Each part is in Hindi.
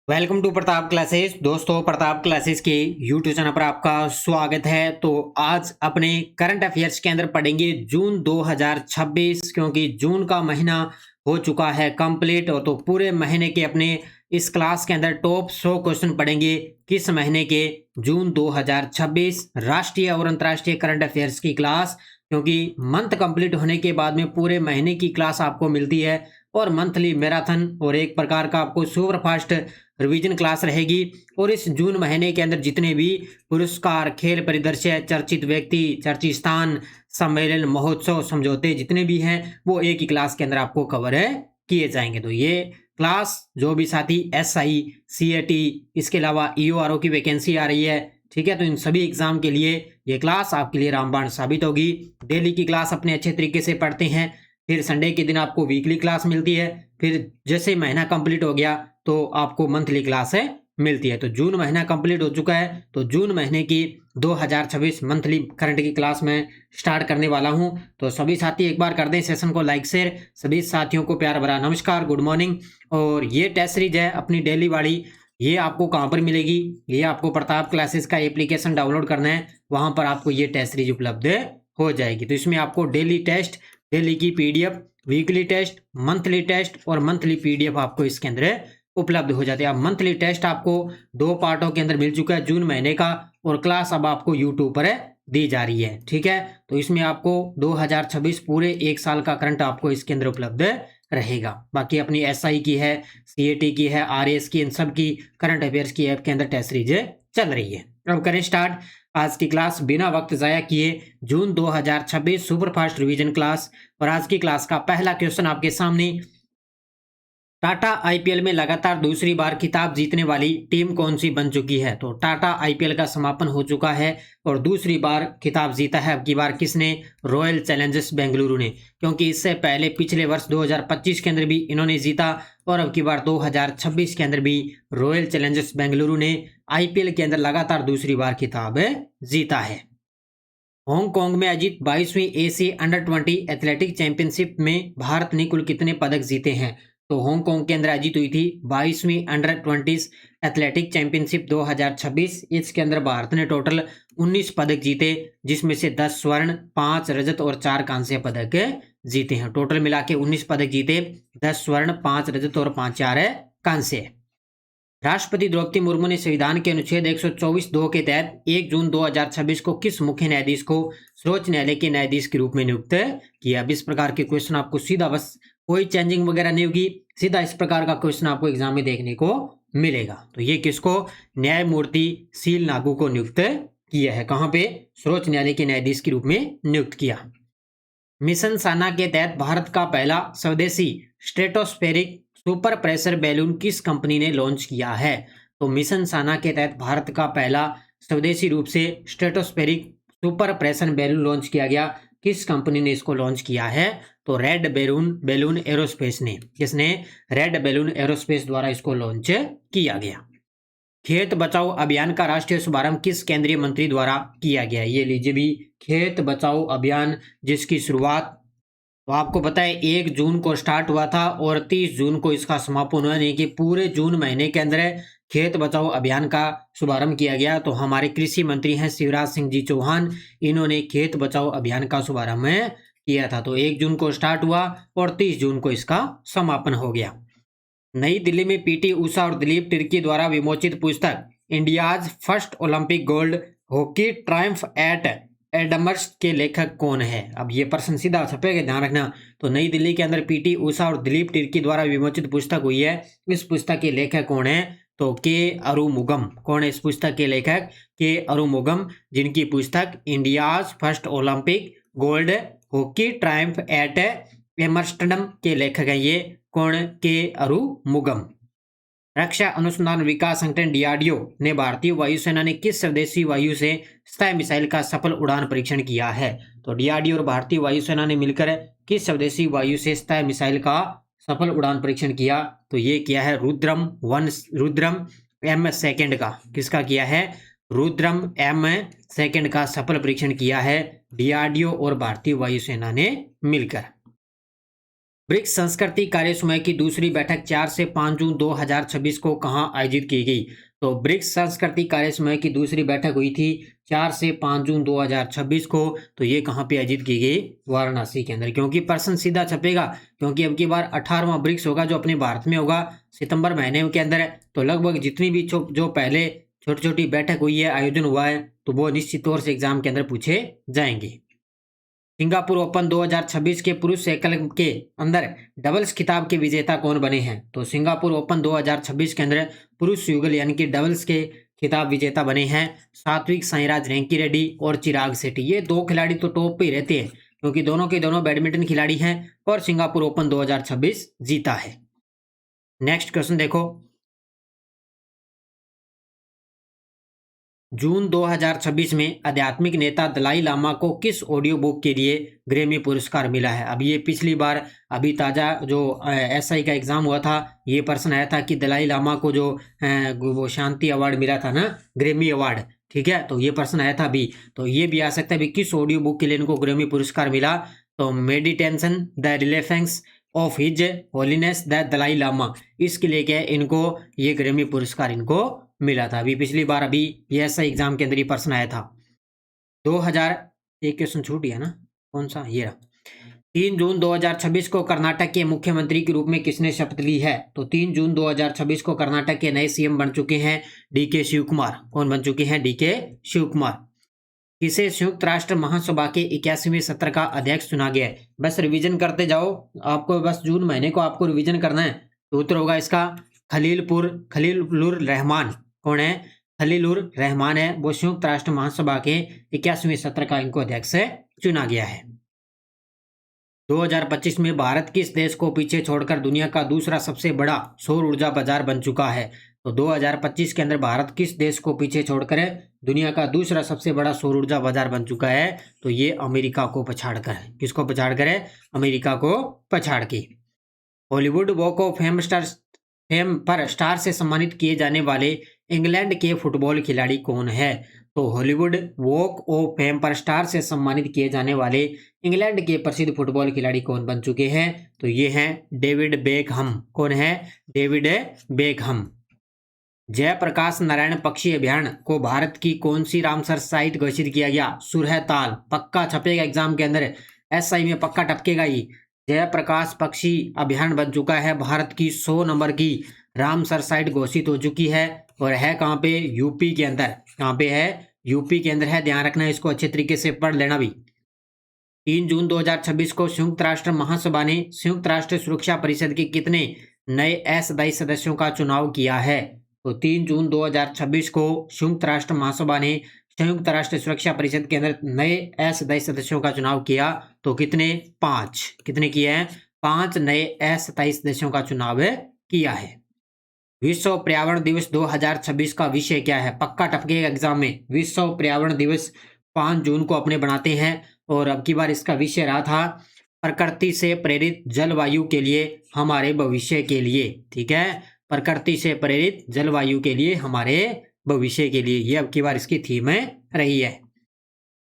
Welcome to Pratap classes. दोस्तों, प्रताप क्लासेस के यूट्यूब चैनल पर आपका स्वागत है। तो आज अपने करंट अफेयर्स के अंदर पढ़ेंगे जून 2026, क्योंकि जून का महीना हो चुका है कंप्लीट। और तो पूरे महीने के अपने इस क्लास के अंदर टॉप 100 क्वेश्चन पढ़ेंगे किस महीने के, जून 2026 राष्ट्रीय और अंतर्राष्ट्रीय करंट अफेयर्स की क्लास। क्योंकि मंथ कंप्लीट होने के बाद में पूरे महीने की क्लास आपको मिलती है और मंथली मैराथन और एक प्रकार का आपको सुपर फास्ट रिवीजन क्लास रहेगी। और इस जून महीने के अंदर जितने भी पुरस्कार, खेल परिदृश्य, चर्चित व्यक्ति, चर्चित स्थान, सम्मेलन, महोत्सव, समझौते जितने भी हैं वो एक ही क्लास के अंदर आपको कवर है किए जाएंगे। तो ये क्लास जो भी साथी SI, CAT, इसके अलावा EORO की वैकेंसी आ रही है, ठीक है, तो इन सभी एग्जाम के लिए ये क्लास आपके लिए रामबाण साबित होगी। डेली की क्लास अपने अच्छे तरीके से पढ़ते हैं, फिर संडे के दिन आपको वीकली क्लास मिलती है, फिर जैसे महीना कंप्लीट हो गया तो आपको मंथली क्लास है मिलती है। तो जून महीना कंप्लीट हो चुका है, तो जून महीने की 2026 मंथली करंट की क्लास में स्टार्ट करने वाला हूं। तो सभी साथी एक बार कर दें सेशन को लाइक शेयर। सभी साथियों को प्यार भरा नमस्कार, गुड मॉर्निंग। और ये टेस्ट सीरीज है अपनी डेली वाली, ये आपको कहाँ पर मिलेगी? ये आपको प्रताप क्लासेस का एप्लीकेशन डाउनलोड करना है, वहां पर आपको ये टेस्ट सीरीज उपलब्ध हो जाएगी। तो इसमें आपको डेली टेस्ट, डेली की PDF, weekly test, monthly test और मंथली PDF आपको इसके अंदर उपलब्ध हो जाते हैं। अब मंथली टेस्ट आपको 2 पार्टों के अंदर मिल चुका है जून महीने का, और क्लास अब आपको यूट्यूब पर दी जा रही है, ठीक है। तो इसमें आपको 2026 पूरे एक साल का करंट आपको इसके अंदर उपलब्ध रहेगा। बाकी अपनी SI की है, CAT की है, RS की, इन सब की करंट अफेयर्स की ऐप के अंदर टेस्ट सीरीज चल रही है। अब करें स्टार्ट आज की क्लास बिना वक्त जाया किए, जून 2026 सुपरफास्ट रिवीजन क्लास। और आज की क्लास का पहला क्वेश्चन आपके सामने, टाटा IPL में लगातार दूसरी बार खिताब जीतने वाली टीम कौन सी बन चुकी है? तो टाटा IPL का समापन हो चुका है और दूसरी बार खिताब जीता है। अब की बार किसने? रॉयल चैलेंजर्स बेंगलुरु ने, क्योंकि इससे पहले पिछले वर्ष 2025 के अंदर भी इन्होंने जीता, और अब की बार 2026 के अंदर भी रॉयल चैलेंजर्स बेंगलुरु ने IPL के अंदर लगातार दूसरी बार खिताब जीता है। हांगकांग में आयोजित 22वीं एशिया अंडर-20 एथलेटिक चैंपियनशिप में भारत ने कुल कितने पदक जीते हैं? तो हांगकांग के अंदर आयोजित हुई थी 22वीं अंडर-20 एथलेटिक चैंपियनशिप 2026। इसके अंदर भारत ने टोटल 19 पदक जीते, जिसमें से 10 स्वर्ण, 5 रजत और 4 कांस्य पदक जीते हैं। टोटल मिला के 19 पदक जीते, 10 स्वर्ण, 5 रजत और 4 कांस्य। राष्ट्रपति द्रौपदी मुर्मू ने संविधान के अनुच्छेद 124(2) के तहत 1 जून 2026 को किस मुख्य न्यायाधीश को सर्वोच्च न्यायालय के न्यायाधीश के रूप में नियुक्त किया? अब इस प्रकार के क्वेश्चन आपको सीधा, बस कोई चेंजिंग वगैरह नहीं होगी, सीधा इस प्रकार का क्वेश्चन आपको एग्जाम में देखने को मिलेगा। तो ये किसको? न्यायमूर्ति सील नागू को नियुक्त किया है। कहां पे? सर्वोच्च न्यायालय के न्यायाधीश के रूप में नियुक्त किया। मिशन साना के तहत भारत का पहला स्वदेशी स्ट्रेटोस्फेरिक सुपर प्रेशर बैलून किस कंपनी ने लॉन्च किया है? तो मिशन साना के तहत भारत का पहला स्वदेशी रूप से stratospheric super pressure balloon launch किया गया। किस कंपनी ने इसको लॉन्च किया है? तो रेड बैलून एरोस्पेस ने। किसने? रेड बैलून एरोस्पेस द्वारा इसको लॉन्च किया गया। खेत बचाओ अभियान का राष्ट्रीय शुभारंभ किस केंद्रीय मंत्री द्वारा किया गया? ये लीजिए भी, खेत बचाओ अभियान जिसकी शुरुआत तो आपको पता है 1 जून को स्टार्ट हुआ था और 30 जून को इसका समापन हुआ, यानी कि पूरे जून महीने के अंदर खेत बचाओ अभियान का शुभारंभ किया गया। तो हमारे कृषि मंत्री हैं शिवराज सिंह जी चौहान, इन्होंने खेत बचाओ अभियान का शुभारंभ किया था। तो 1 जून को स्टार्ट हुआ और 30 जून को इसका समापन हो गया। नई दिल्ली में PT उषा और दिलीप तिर्की द्वारा विमोचित पुस्तक India's first Olympic gold hockey triumph at एडमर्स के लेखक कौन है? अब ये प्रश्न सीधा छपेगा, ध्यान रखना। तो नई दिल्ली के अंदर PT उषा और दिलीप तिर्की द्वारा विमोचित पुस्तक हुई है, इस पुस्तक के लेखक कौन है? तो के अरुमुगम। कौन है इस पुस्तक के लेखक? के अरुमुगम, जिनकी पुस्तक India's first Olympic gold hockey triumph at Amsterdam के लेखक हैं ये। कौन? के अरुमुगम। रक्षा अनुसंधान विकास संगठन DRDO ने भारतीय वायुसेना ने किस स्वदेशी वायु से स्थायी मिसाइल का सफल उड़ान परीक्षण किया है? तो DRDO और भारतीय वायुसेना ने मिलकर किस स्वदेशी वायु से स्थायी मिसाइल का सफल उड़ान परीक्षण किया? तो ये किया है रुद्रम M2 का। किसका किया है? रुद्रम M2 का सफल परीक्षण किया है DRDO और भारतीय वायुसेना ने मिलकर। ब्रिक्स संस्कृति कार्य समूह की दूसरी बैठक 4 से 5 जून 2026 को कहाँ आयोजित की गई? तो ब्रिक्स संस्कृति कार्य समूह की दूसरी बैठक हुई थी 4 से 5 जून 2026 को। तो ये कहाँ पे आयोजित की गई? वाराणसी के अंदर। क्योंकि प्रश्न सीधा छपेगा, क्योंकि अब की बार 18वां ब्रिक्स होगा जो अपने भारत में होगा सितंबर महीने के अंदर। तो लगभग जितनी भी जो पहले छोटी छोटी बैठक हुई है, आयोजन हुआ है, तो वो निश्चित तौर से एग्जाम के अंदर पूछे जाएंगे। सिंगापुर ओपन 2026 के पुरुष एकल के अंदर डबल्स खिताब के विजेता कौन बने हैं? तो सिंगापुर ओपन 2026 के अंदर पुरुष युगल यानी कि डबल्स के खिताब विजेता बने हैं सात्विक साईराज रैंकी रेड्डी और चिराग शेट्टी। ये दो खिलाड़ी तो टॉप पे ही रहते हैं, क्योंकि दोनों के दोनों बैडमिंटन खिलाड़ी हैं और सिंगापुर ओपन 2026 जीता है। नेक्स्ट क्वेश्चन देखो, जून 2026 में आध्यात्मिक नेता दलाई लामा को किस ऑडियो बुक के लिए ग्रैमी पुरस्कार मिला है? अब ये पिछली बार अभी ताजा जो एसआई का एग्जाम हुआ था, ये प्रश्न आया था कि दलाई लामा को जो वो शांति अवार्ड मिला था ना, ग्रैमी अवार्ड, ठीक है, तो ये प्रश्न आया था अभी। तो ये भी आ सकता है अभी किस ऑडियो बुक के लिए इनको ग्रैमी पुरस्कार मिला? तो meditation the relevance of his holiness the Dalai Lama, इसके लिए क्या है, इनको ये ग्रैमी पुरस्कार इनको मिला था। अभी पिछली बार अभी ये ऐसा एग्जाम के अंदर ही प्रश्न आया था। 2000 एक क्वेश्चन छूट गया ना, कौन सा, ये रहा। 3 जून 2026 को कर्नाटक के मुख्यमंत्री के रूप में किसने शपथ ली है? तो 3 जून 2026 को कर्नाटक के नए सीएम बन चुके हैं डीके शिव कुमार। कौन बन चुके हैं? डीके शिव कुमार। किसे संयुक्त राष्ट्र महासभा के 81वें सत्र का अध्यक्ष चुना गया है? बस रिवीजन करते जाओ, आपको बस जून महीने को आपको रिवीजन करना है। तो उत्तर होगा इसका खलीलुर रहमान। कौन है? खलीलुर रहमान है, वो संयुक्त राष्ट्र महासभा के 81वें सत्र का इनको अध्यक्ष चुना गया है। 2025 में भारत किस देश को पीछे छोड़कर दुनिया का दूसरा सबसे बड़ा सौर ऊर्जा बाजार बन चुका है? तो 2025 के अंदर भारत किस देश को पीछे छोड़कर दुनिया का दूसरा सबसे बड़ा सौर ऊर्जा बाजार बन चुका है? तो ये अमेरिका को पछाड़कर है। किसको पछाड़कर है? अमेरिका को पछाड़ के। हॉलीवुड वॉक ऑफ फेम पर स्टार से सम्मानित किए जाने वाले इंग्लैंड के फुटबॉल खिलाड़ी कौन है? तो हॉलीवुड वॉक ऑफ फेम पर स्टार से सम्मानित किए जाने वाले इंग्लैंड के प्रसिद्ध फुटबॉल खिलाड़ी कौन बन चुके हैं? तो ये हैं डेविड बेकहम। कौन है? David Beckham. जयप्रकाश नारायण पक्षी अभयारण्य को भारत की कौन सी रामसर साइट घोषित किया गया? सुरहताल। पक्का छपेगा एग्जाम के अंदर, एसआई में पक्का टपकेगा ही। जयप्रकाश पक्षी अभयारण्य बन चुका है भारत की 100 नंबर की रामसर साइट घोषित हो चुकी है, और है कहाँ पे? यूपी के अंदर। कहाँ पे है? यूपी के अंदर है, ध्यान रखना, इसको अच्छे तरीके से पढ़ लेना भी। 3 जून 2026 को संयुक्त राष्ट्र महासभा ने संयुक्त राष्ट्र सुरक्षा परिषद के कितने नए अस्थायी सदस्यों का चुनाव किया है? तो 3 जून 2026 को संयुक्त राष्ट्र महासभा ने संयुक्त राष्ट्र सुरक्षा परिषद के अंदर नए अस्थायी सदस्यों का चुनाव किया। तो कितने? 5। कितने किए हैं? 5 नए अस्थायी सदस्यों का चुनाव किया है। विश्व पर्यावरण दिवस 2026 का विषय क्या है? पक्का टपकेगा एग्जाम में। विश्व पर्यावरण दिवस 5 जून को अपने बनाते हैं, और अब की बार इसका विषय रहा था प्रकृति से प्रेरित जलवायु के लिए हमारे भविष्य के लिए। ठीक है, प्रकृति से प्रेरित जलवायु के लिए हमारे भविष्य के लिए, ये अब की बार इसकी थीम रही है।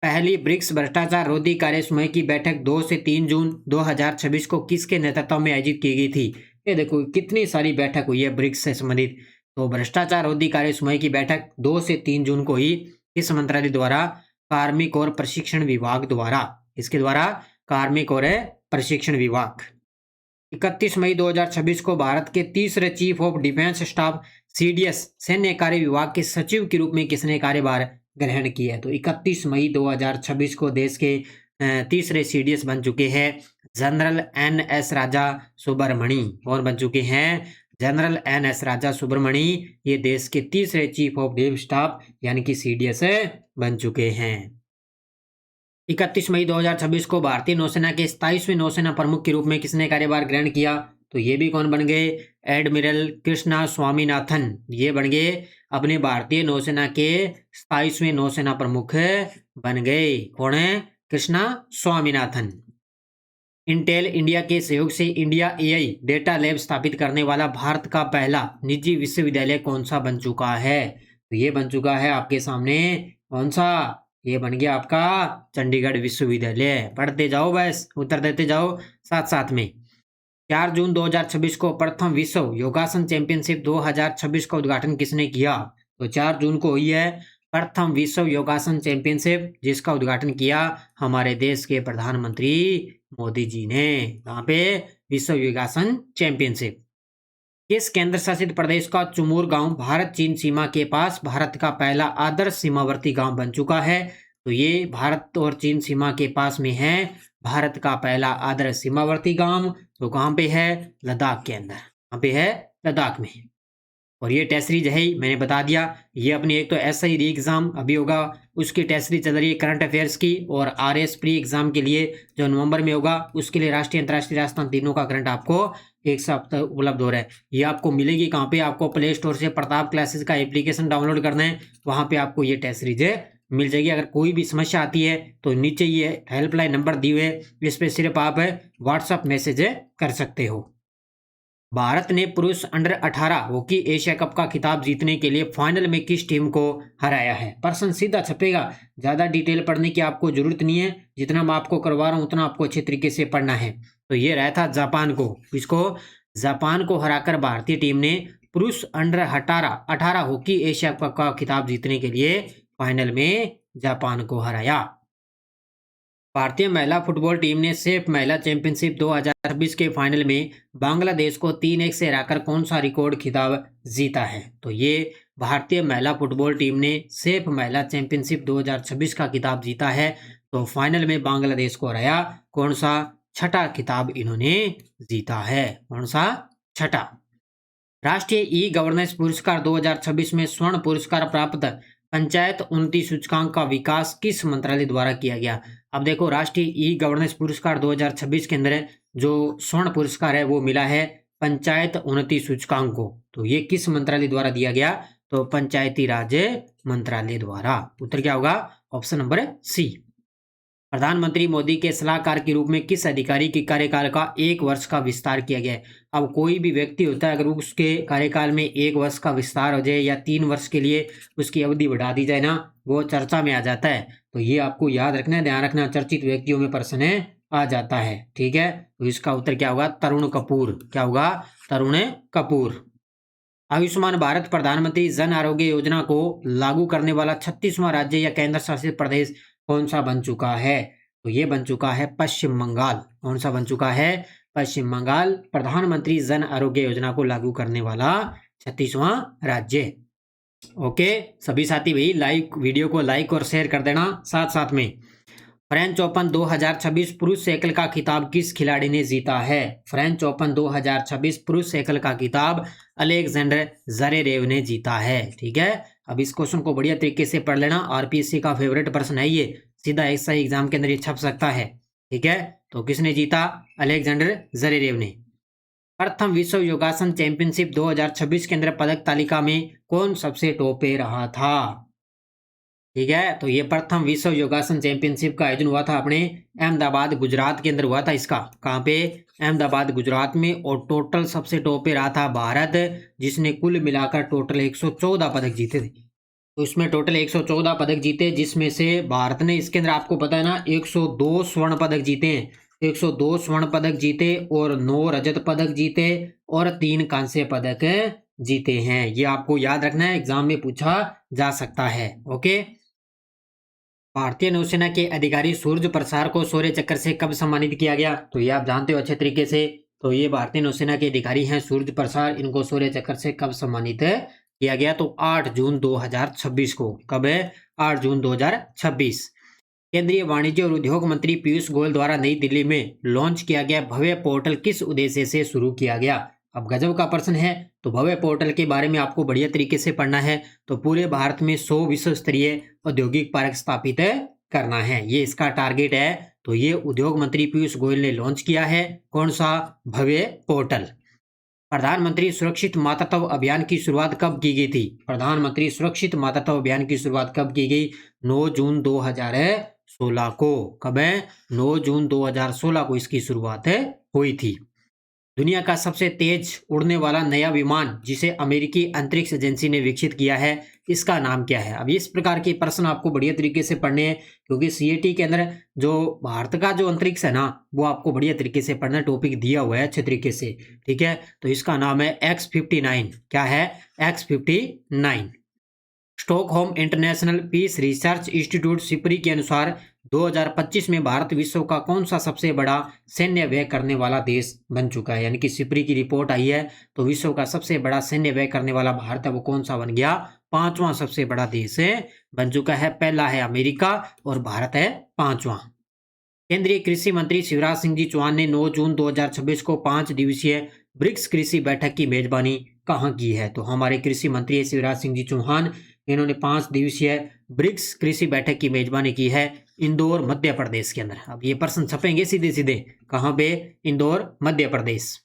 पहली ब्रिक्स भ्रष्टाचार रोधी कार्य समूह की बैठक 2 से 3 जून 2026 को किसके नेतृत्व में आयोजित की गई थी? ये देखो कितनी सारी बैठक हुई है ब्रिक्स से संबंधित। तो भ्रष्टाचार रोधी कार्य समूह की बैठक 2 से 3 जून को ही किस मंत्रालय द्वारा? कार्मिक और प्रशिक्षण विभाग द्वारा। इसके द्वारा? कार्मिक और प्रशिक्षण विभाग। 31 मई 2026 को भारत के तीसरे chief of defence staff CDS सैन्य कार्य विभाग के सचिव के रूप में किसने कार्यभार ग्रहण किया है? तो 31 मई 2026 को देश के तीसरे सीडीएस बन चुके हैं जनरल एनएस राजा सुब्रमणी। और बन चुके हैं जनरल एनएस राजा सुब्रमणी, ये देश के तीसरे चीफ ऑफ डिफेंस स्टाफ यानी कि सीडीएस बन चुके हैं। 31 मई 2026 को भारतीय नौसेना के 27वें नौसेना प्रमुख के रूप में किसने कार्यभार ग्रहण किया? तो ये भी कौन बन गए? एडमिरल कृष्णा स्वामीनाथन। ये बन गए अपने भारतीय नौसेना के 27वें नौसेना प्रमुख बन गए। कौन है? कृष्णा स्वामीनाथन। इंटेल इंडिया के सहयोग से इंडिया एआई डेटा लैब स्थापित करने वाला भारत का पहला निजी विश्वविद्यालय कौन सा बन चुका है? तो ये बन चुका है आपके सामने, कौन सा? ये बन गया आपका चंडीगढ़ विश्वविद्यालय। पढ़ते जाओ, बस उत्तर देते जाओ साथ साथ में। 4 जून 2026 को प्रथम विश्व योगासन चैंपियनशिप 2026 का उद्घाटन किसने किया? तो 4 जून को हुई है प्रथम विश्व योगासन चैंपियनशिप, जिसका उद्घाटन किया हमारे देश के प्रधानमंत्री मोदी जी ने। यहाँ पे विश्व योगासन चैंपियनशिप। किस केंद्र शासित प्रदेश का चुमूर गांव भारत चीन सीमा के पास भारत का पहला आदर्श सीमावर्ती गांव बन चुका है? तो ये भारत और चीन सीमा के पास में है भारत का पहला आदर्श सीमावर्ती गांव। तो कहाँ पे है? लद्दाख के अंदर। कहाँ पे है? लद्दाख में। और ये टेस्ट सीरीज है ही, मैंने बता दिया। ये अपनी एक तो एसआई री एग्जाम अभी होगा, उसकी टेस्ट सीरीज चल रही है करंट अफेयर्स की, और आरएस प्री एग्जाम के लिए जो नवंबर में होगा उसके लिए राष्ट्रीय अंतर्राष्ट्रीय राजस्थान तीनों का करंट आपको एक सप्ताह उपलब्ध हो रहा है। ये आपको मिलेगी कहाँ पे? आपको प्ले स्टोर से प्रताप क्लासेस का एप्लीकेशन डाउनलोड करना है, वहां पे आपको ये टेस्ट सीरीज मिल जाएगी। अगर कोई भी समस्या आती है तो नीचे ये हेल्पलाइन नंबर दिए हुए, इस पे सिर्फ आप व्हाट्सअप मैसेज कर सकते हो। भारत ने पुरुष अंडर 18 हॉकी एशिया कप का खिताब जीतने के लिए फाइनल में किस टीम को हराया है? प्रश्न सीधा छपेगा, ज्यादा डिटेल पढ़ने की आपको जरूरत नहीं है, जितना मैं आपको करवा रहा हूं उतना आपको अच्छे तरीके से पढ़ना है। तो ये रहा था जापान को। इसको जापान को हराकर भारतीय टीम ने पुरुष अंडर 18 हॉकी एशिया कप का खिताब जीतने के लिए फाइनल में जापान को हराया। भारतीय महिला फुटबॉल टीम ने सेफ महिला चैंपियनशिप 2026 के फाइनल में बांग्लादेश को 3-1 से हराकर कौन सा रिकॉर्ड खिताब जीता है? तो ये भारतीय महिला फुटबॉल टीम ने सेफ महिला चैंपियनशिप 2026 का खिताब जीता है। तो फाइनल में बांग्लादेश को हराया। कौन सा? छठा खिताब इन्होंने जीता है। कौन सा? छठा। राष्ट्रीय ई गवर्नेंस पुरस्कार 2026 में स्वर्ण पुरस्कार प्राप्त पंचायत उन्नति सूचकांक का विकास किस मंत्रालय द्वारा किया गया? अब देखो, राष्ट्रीय ई गवर्नेंस पुरस्कार 2026 के अंदर जो स्वर्ण पुरस्कार है वो मिला है पंचायत उन्नति सूचकांक को। तो ये किस मंत्रालय द्वारा दिया गया? तो पंचायती राज मंत्रालय द्वारा। उत्तर क्या होगा? Option number C. प्रधानमंत्री मोदी के सलाहकार के रूप में किस अधिकारी के कार्यकाल का 1 वर्ष का विस्तार किया गया है? अब कोई भी व्यक्ति होता है, अगर उसके कार्यकाल में 1 वर्ष का विस्तार हो जाए या 3 वर्ष के लिए उसकी अवधि बढ़ा दी जाए ना, वो चर्चा में आ जाता है। तो ये आपको याद रखना है, ध्यान रखना, चर्चित व्यक्तियों में प्रश्न आ जाता है। ठीक है, तो इसका उत्तर क्या होगा? तरुण कपूर। क्या होगा? तरुण कपूर। आयुष्मान भारत प्रधानमंत्री जन आरोग्य योजना को लागू करने वाला 36वां राज्य या केंद्र शासित प्रदेश कौन सा बन चुका है? तो ये बन चुका है पश्चिम बंगाल। कौन सा बन चुका है? पश्चिम बंगाल प्रधानमंत्री जन आरोग्य योजना को लागू करने वाला 36वां राज्य। ओके, सभी साथी भाई वीडियो को लाइक और शेयर कर देना। साथ साथ में फ्रेंच ओपन 2026 पुरुष साइकिल का खिताब किस खिलाड़ी ने जीता है? फ्रेंच ओपन 2026 पुरुष साइकिल का खिताब अलेक्जेंडर ज़वेरेव ने जीता है। ठीक है, अब इस क्वेश्चन को बढ़िया तरीके से पढ़ लेना। आरपीएससी का फेवरेट प्रश्न है ये, सीधा एसआई एग्जाम के अंदर ये छप सकता है। ठीक है, तो किसने जीता? अलेक्जेंडर ज़वेरेव ने। प्रथम विश्व योगासन चैंपियनशिप 2026 के अंदर पदक तालिका में कौन सबसे टॉप पे रहा था? ठीक है, तो ये प्रथम विश्व योगासन चैंपियनशिप का आयोजन हुआ था अपने अहमदाबाद गुजरात के अंदर हुआ था। इसका कहाँ पे? अहमदाबाद गुजरात में। और टोटल सबसे टॉप पे रहा था भारत, जिसने कुल मिलाकर टोटल 114 पदक जीते थे। तो इसमें टोटल 114 पदक जीते, जिसमें से भारत ने इसके अंदर आपको पता है ना 102 स्वर्ण पदक जीते हैं। 102 स्वर्ण पदक जीते और 9 रजत पदक जीते और 3 कांस्य पदक जीते हैं। ये आपको याद रखना है, एग्जाम में पूछा जा सकता है। ओके, भारतीय नौसेना के अधिकारी सूर्य प्रसार को शौर्य चक्र से कब सम्मानित किया गया? तो ये आप जानते हो अच्छे तरीके से। तो ये भारतीय नौसेना के अधिकारी हैं सूर्य प्रसार, इनको शौर्य चक्र से कब सम्मानित किया गया? तो 8 जून 2026 को। कब है? 8 जून 2026। केंद्रीय वाणिज्य और उद्योग मंत्री पीयूष गोयल द्वारा नई दिल्ली में लॉन्च किया गया भव्य पोर्टल किस उद्देश्य से शुरू किया गया? अब गजब का प्रश्न है। तो भव्य पोर्टल के बारे में आपको बढ़िया तरीके से पढ़ना है। तो पूरे भारत में 100 विश्व स्तरीय औद्योगिक पार्क स्थापित करना है, ये इसका टारगेट है। तो ये उद्योग मंत्री पीयूष गोयल ने लॉन्च किया है। कौन सा? भव्य पोर्टल। प्रधानमंत्री सुरक्षित मातृत्व अभियान की शुरुआत कब की गई थी? प्रधानमंत्री सुरक्षित मातृत्व अभियान की शुरुआत कब की गई? 9 जून 2016 को। कब है? 9 जून 2016 को इसकी शुरुआत हुई थी। दुनिया का सबसे तेज उड़ने वाला नया विमान जिसे अमेरिकी अंतरिक्ष एजेंसी ने विकसित किया है, इसका नाम क्या है? अब इस प्रकार के प्रश्न आपको बढ़िया तरीके से पढ़ने हैं, क्योंकि सीएटी के अंदर जो भारत का जो अंतरिक्ष है ना, वो आपको बढ़िया तरीके से पढ़ना, टॉपिक दिया हुआ है अच्छे तरीके से। ठीक है, तो इसका नाम है X-59। क्या है? X-59। Stockholm International Peace Research Institute SIPRI के अनुसार 2025 में भारत विश्व का कौन सा सबसे बड़ा सैन्य व्यय करने वाला देश बन चुका है? यानी कि सिपरी की रिपोर्ट आई है, तो विश्व का सबसे बड़ा सैन्य व्यय करने वाला भारत है, वो कौन सा बन गया? पांचवां सबसे बड़ा देश है बन चुका है। पहला है अमेरिका और भारत है पांचवां। केंद्रीय कृषि मंत्री शिवराज सिंह जी चौहान ने 9 जून 2026 को 5 दिवसीय ब्रिक्स कृषि बैठक की मेजबानी कहाँ की है? तो हमारे कृषि मंत्री शिवराज सिंह जी चौहान, इन्होंने 5 दिवसीय ब्रिक्स कृषि बैठक की मेजबानी की है इंदौर मध्य प्रदेश के अंदर। अब ये प्रश्न छपेंगे सीधे सीधे, कहाँ पे? इंदौर मध्य प्रदेश।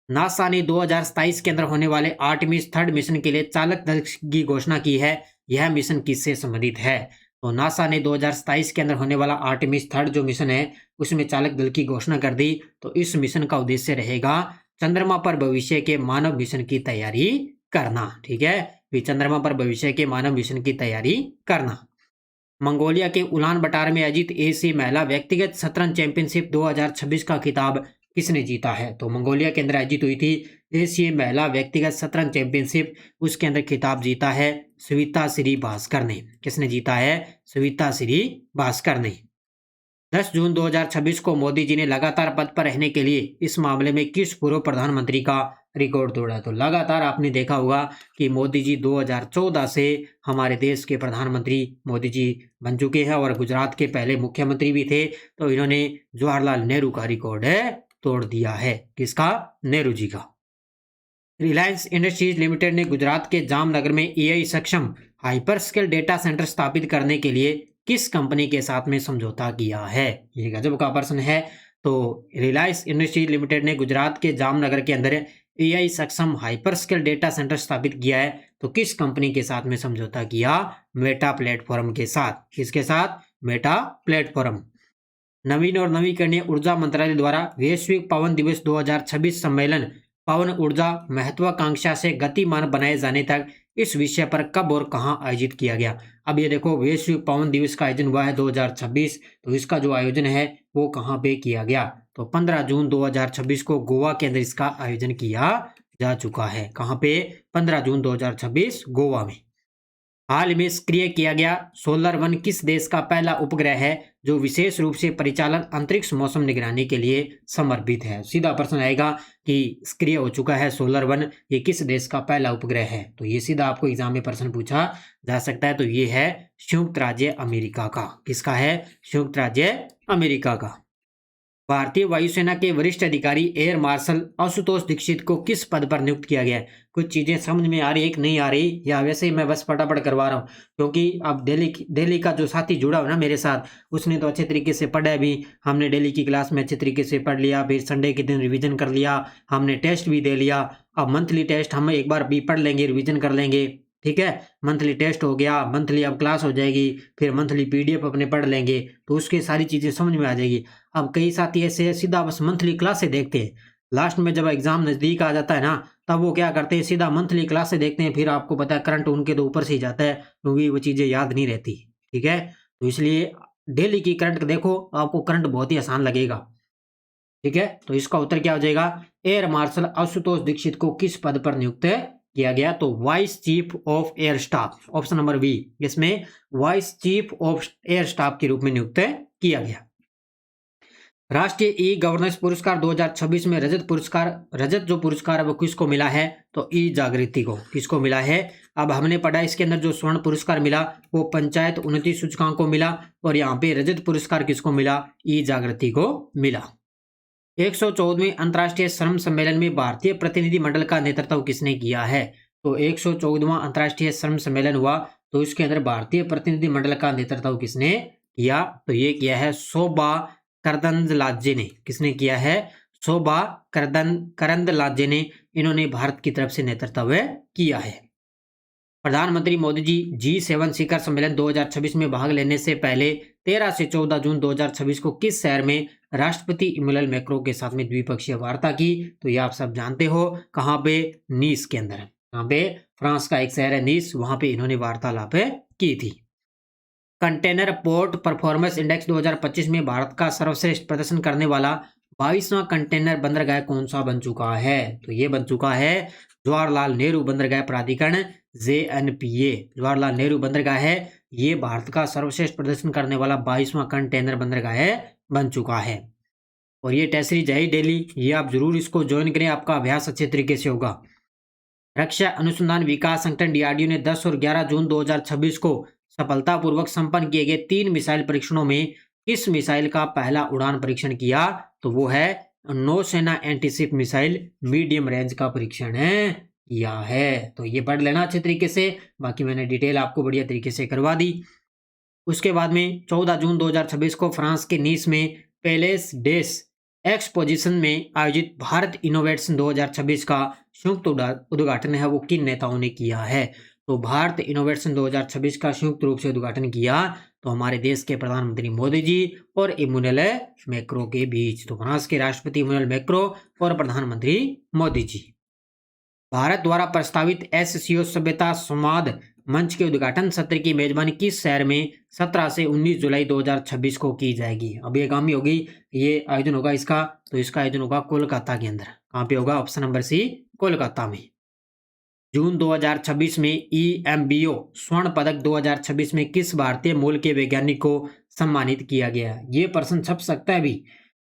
नासा ने 2027 के अंदर होने वाले आर्टेमिस 3 मिशन के लिए चालक दल की घोषणा की है। यह मिशन किससे संबंधित है? तो नासा ने 2027 के अंदर होने वाला आर्टेमिस 3 जो मिशन है, उसमें चालक दल की घोषणा कर दी। तो इस मिशन का उद्देश्य रहेगा चंद्रमा पर भविष्य के मानव मिशन की तैयारी करना। ठीक है, चंद्रमा पर भविष्य के मानव मिशन की तैयारी करना। मंगोलिया के उलान बटार में आयोजित एशियाई महिला व्यक्तिगत शतरंज चैंपियनशिप 2026 का खिताब किसने जीता है? तो मंगोलिया के अंदर आयोजित हुई थी एशियाई महिला व्यक्तिगत शतरंज चैंपियनशिप, उसके अंदर खिताब जीता है सविता श्री भास्कर ने। किसने जीता है? सविता श्री भास्कर ने। 10 जून 2026 को मोदी जी ने लगातार पद पर रहने के लिए इस मामले में किस पूर्व प्रधानमंत्री का रिकॉर्ड तोड़ा? तो लगातार आपने देखा होगा कि मोदी जी 2014 से हमारे देश के प्रधानमंत्री मोदी जी बन चुके हैं और गुजरात के पहले मुख्यमंत्री भी थे। तो इन्होंने जवाहरलाल नेहरू का रिकॉर्ड तोड़ दिया है। किसका? नेहरू जी का। रिलायंस इंडस्ट्रीज लिमिटेड ने गुजरात के जामनगर में एआई सक्षम हाइपरस्केल डेटा सेंटर स्थापित करने के लिए किस कंपनी के साथ में समझौता किया है? ये गजब का प्रश्न है। तो रिलायंस इंडस्ट्रीज लिमिटेड ने गुजरात के जामनगर के अंदर एआई सक्षम हाइपरस्केल डेटा सेंटर स्थापित किया है। तो किस कंपनी के साथ में समझौता किया? मेटा प्लेटफॉर्म के साथ। किसके साथ? Meta platform. नवीन और नवीकरणीय ऊर्जा मंत्रालय द्वारा वैश्विक पवन दिवस 2026 सम्मेलन पवन ऊर्जा महत्वाकांक्षा से गतिमान बनाए जाने तक इस विषय पर कब और कहां आयोजित किया गया? अब ये देखो, वैश्विक पवन दिवस का आयोजन हुआ है 2026, तो इसका जो आयोजन है वो कहां पे किया गया? तो 15 जून 2026 को गोवा के अंदर इसका आयोजन किया जा चुका है। कहां पे? 15 जून 2026 गोवा में। हाल में सक्रिय किया गया सोलर वन किस देश का पहला उपग्रह है जो विशेष रूप से परिचालन अंतरिक्ष मौसम निगरानी के लिए समर्पित है? सीधा प्रश्न आएगा कि सक्रिय हो चुका है सोलर वन, ये किस देश का पहला उपग्रह है? तो ये सीधा आपको एग्जाम में प्रश्न पूछा जा सकता है। तो ये है संयुक्त राज्य अमेरिका का। किसका है? संयुक्त राज्य अमेरिका का। भारतीय वायुसेना के वरिष्ठ अधिकारी एयर मार्शल आशुतोष दीक्षित को किस पद पर नियुक्त किया गया है? कुछ चीजें समझ में आ रही है कि नहीं आ रही, या वैसे ही मैं बस फटाफट करवा रहा हूँ? क्योंकि अब दिल्ली का जो साथी जुड़ा हो ना मेरे साथ, उसने तो अच्छे तरीके से पढ़ा है भी। हमने डेली की क्लास में अच्छे तरीके से पढ़ लिया, फिर संडे के दिन रिवीजन कर लिया, हमने टेस्ट भी दे लिया। अब मंथली टेस्ट हम एक बार भी पढ़ लेंगे, रिविजन कर लेंगे। ठीक है, मंथली टेस्ट हो गया, मंथली अब क्लास हो जाएगी, फिर मंथली पीडीएफ अपने पढ़ लेंगे, तो उसके सारी चीजें समझ में आ जाएगी। अब कई साथी ऐसे सीधा बस मंथली क्लास से देखते हैं, लास्ट में जब एग्जाम नजदीक आ जाता है ना, तब वो क्या करते हैं, सीधा मंथली क्लास से देखते हैं। फिर आपको पता है करंट उनके तो ऊपर से ही जाता है, क्योंकि वो चीजें याद नहीं रहती। ठीक है, तो इसलिए डेली की करंट देखो, आपको करंट बहुत ही आसान लगेगा। ठीक है, तो इसका उत्तर क्या हो जाएगा? एयर मार्शल आशुतोष दीक्षित को किस पद पर नियुक्त किया गया? तो vice chief of air staff, option number B, इसमें vice chief of air staff के रूप में नियुक्त किया गया। राष्ट्रीय ई गवर्नेंस पुरस्कार 2026 में रजत जो पुरस्कार है वो किसको मिला है? तो ई जागृति को। किसको मिला है? अब हमने पढ़ा इसके अंदर जो स्वर्ण पुरस्कार मिला वो पंचायत उन्नति सूचकांक को मिला, और यहाँ पे रजत पुरस्कार किसको मिला? ई जागृति को मिला। 114वें अंतर्राष्ट्रीय श्रम सम्मेलन में भारतीय प्रतिनिधि मंडल का नेतृत्व किसने किया है? तो 114वां अंतर्राष्ट्रीय श्रम सम्मेलन हुआ, तो इसके अंदर भारतीय प्रतिनिधि मंडल का नेतृत्व किसने किया? तो ये किया है शोभा करंदलाजे ने। किसने किया है? शोभा करंदलाजे ने, इन्होंने भारत की तरफ से नेतृत्व किया है। प्रधानमंत्री मोदी जी G7 शिखर सम्मेलन 2026 में भाग लेने से पहले 13 से 14 जून 2026 को किस शहर में राष्ट्रपति इमैनुअल मैक्रों के साथ में द्विपक्षीय वार्ता की? तो ये आप सब जानते हो, कहाँ पे? नीस के अंदर। कहाँ पे? फ्रांस का एक शहर है नीस, वहां पे इन्होंने वार्तालाप की थी। कंटेनर पोर्ट परफॉर्मेंस इंडेक्स 2025 में भारत का सर्वश्रेष्ठ प्रदर्शन करने वाला 22वां कंटेनर बंदरगाह कौन सा बन चुका है? तो ये बन चुका है जवाहरलाल नेहरू बंदरगाह प्राधिकरण, JNPA। जवाहरलाल नेहरू बंदरगाह है, ये भारत का सर्वश्रेष्ठ प्रदर्शन करने वाला 22वां कंटेनर बंदरगाह बन चुका है। और ये टेस्ट सीरीज है डेली, ये आप जरूर इसको ज्वाइन करें, आपका अभ्यास अच्छे तरीके से होगा। रक्षा अनुसंधान विकास संगठन DRDO ने 10 और 11 जून 2026 को सफलतापूर्वक संपन्न किए गए 3 मिसाइल परीक्षणों में किस मिसाइल का पहला उड़ान परीक्षण किया? तो वो है नौसेना एंटीशिप मिसाइल मीडियम रेंज का परीक्षण किया है। तो ये पढ़ लेना अच्छे तरीके से, बाकी मैंने डिटेल आपको बढ़िया तरीके से करवा दी। उसके बाद में 14 जून 2026 को फ्रांस के नीस में पैलेस डेस एक्सपोजिशन में आयोजित भारत इनोवेट्स 2026 का संयुक्त उद्घाटन है वो किन नेताओं ने किया है? तो भारत इनोवेशन 2026 का संयुक्त रूप से उद्घाटन किया तो हमारे देश के प्रधानमंत्री मोदी जी और इमैनुअल मैक्रों के बीच। तो फ्रांस के राष्ट्रपति इमैनुअल मैक्रों और प्रधानमंत्री मोदी जी। भारत द्वारा प्रस्तावित SCO सभ्यता संवाद मंच के उद्घाटन सत्र की मेजबानी किस शहर में 17 से 19 जुलाई 2026 को की जाएगी? अब ये आगामी होगी, ये आयोजन होगा इसका, तो इसका आयोजन होगा कोलकाता के अंदर। कहाँ पे होगा? ऑप्शन नंबर सी, कोलकाता में। जून 2026 में EMBO स्वर्ण पदक 2026 में किस भारतीय मूल के वैज्ञानिक को सम्मानित किया गया? ये प्रश्न छप सकता है भी,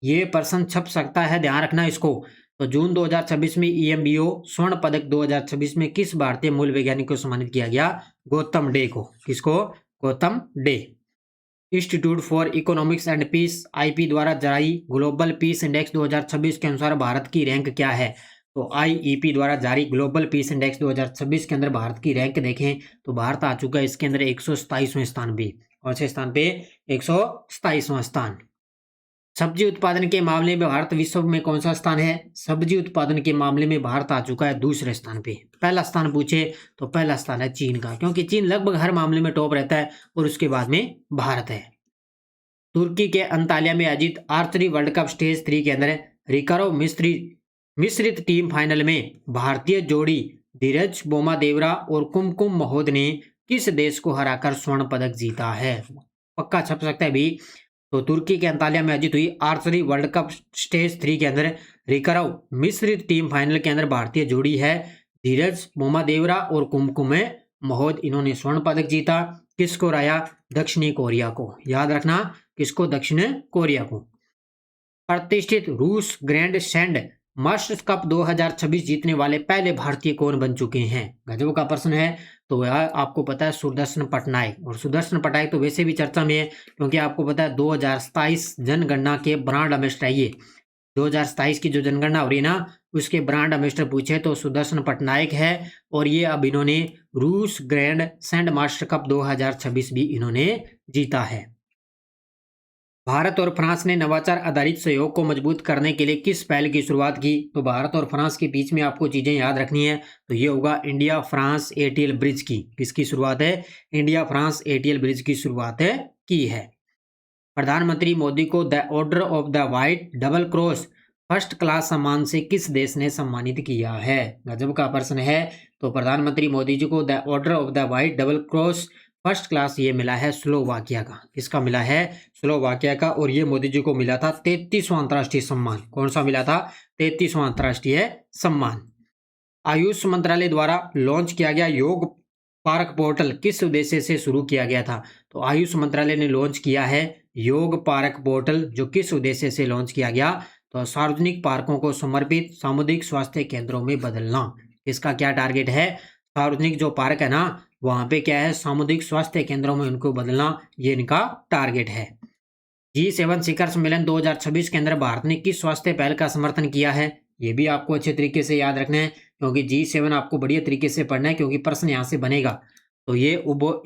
ये प्रश्न छप सकता है, ध्यान रखना इसको। तो जून 2026 में EMBO स्वर्ण पदक 2026 में किस भारतीय मूल वैज्ञानिक को सम्मानित किया गया? गौतम डे को। किसको? Gautam Dey. Institute for Economics and Peace IP द्वारा जारी ग्लोबल पीस इंडेक्स 2026 के अनुसार भारत की रैंक क्या है? तो IEP द्वारा जारी ग्लोबल पीस इंडेक्स 2026 के अंदर भारत की रैंक देखें तो भारत आ चुका है इसके अंदर 127वें स्थान पे। कौन से स्थान पे? 127वां स्थान। सब्जी उत्पादन के मामले में भारत विश्व में कौन सा स्थान है? सब्जी उत्पादन के मामले में भारत आ चुका है दूसरे स्थान पे। पहला स्थान पूछे तो पहला स्थान है चीन का, क्योंकि चीन लगभग हर मामले में टॉप रहता है और उसके बाद में भारत है। तुर्की के अंतालिया में आयोजित आर्चरी वर्ल्ड कप स्टेज 3 के अंदर रिकर्व मिश्रित टीम फाइनल में भारतीय जोड़ी धीरज बोमादेवरा और कुमकुम महोद ने किस देश को हराकर स्वर्ण पदक जीता है? पक्का छप सकता है भी। तो तुर्की के अंतालिया में आयोजित हुई आर्चरी वर्ल्ड कप स्टेज 3 के अंदर रिकर्व मिश्रित टीम फाइनल के अंदर भारतीय जोड़ी है धीरज बोमादेवरा और कुमकुम महोद, इन्होंने स्वर्ण पदक जीता। किसको हराया? दक्षिणी कोरिया को। याद रखना, किसको? दक्षिण कोरिया को। प्रतिष्ठित रूस ग्रैंड सैंड मास्टर्स कप 2026 जीतने वाले पहले भारतीय कौन बन चुके हैं? गजब का प्रश्न है। तो यह आपको पता है सुदर्शन पटनायक। और सुदर्शन पटनायक तो वैसे भी चर्चा में है, क्योंकि आपको पता है 2027 जनगणना के ब्रांड एम्बेसडर है ये। 2027 की जो जनगणना हो रही है ना, उसके ब्रांड एम्बेसडर पूछे तो सुदर्शन पटनायक है। और ये अब इन्होंने रूस ग्रैंड सैंड मास्टर कप 2026 भी इन्होंने जीता है। भारत और फ्रांस ने नवाचार आधारित सहयोग को मजबूत करने के लिए किस पहल की शुरुआत की? तो भारत और फ्रांस के बीच में आपको चीजें याद रखनी है, तो ये होगा इंडिया फ्रांस ATL ब्रिज की। किसकी शुरुआत है? इंडिया फ्रांस ATL ब्रिज की शुरुआत की है। प्रधानमंत्री मोदी को the order of the white double cross first class सम्मान से किस देश ने सम्मानित किया है? गजब का प्रश्न है। तो प्रधानमंत्री मोदी जी को the order of the white double cross first class ये मिला है स्लोवाकिया का। किसका मिला है? स्लोवाकिया का। और ये मोदी जी को मिला था 33वां अंतर्राष्ट्रीय सम्मान। कौन सा मिला था? 33वां अंतर्राष्ट्रीय सम्मान। आयुष मंत्रालय द्वारा लॉन्च किया गया योग पार्क पोर्टल किस उद्देश्य से शुरू किया गया था? तो आयुष मंत्रालय ने लॉन्च किया है योग पार्क पोर्टल, जो किस उद्देश्य से लॉन्च किया गया? तो सार्वजनिक पार्कों को समर्पित सामुदायिक स्वास्थ्य केंद्रों में बदलना। इसका क्या टारगेट है? सार्वजनिक जो पार्क है ना, वहां पे क्या है? सामुदायिक स्वास्थ्य केंद्रों में उनको बदलना, ये इनका टारगेट है। G7 शिखर सम्मेलन 2026 के अंदर भारत ने किस स्वास्थ्य पहल का समर्थन किया है? ये भी आपको अच्छे तरीके से याद रखना है, क्योंकि G7 आपको बढ़िया तरीके से पढ़ना है, क्योंकि प्रश्न यहाँ से बनेगा। तो ये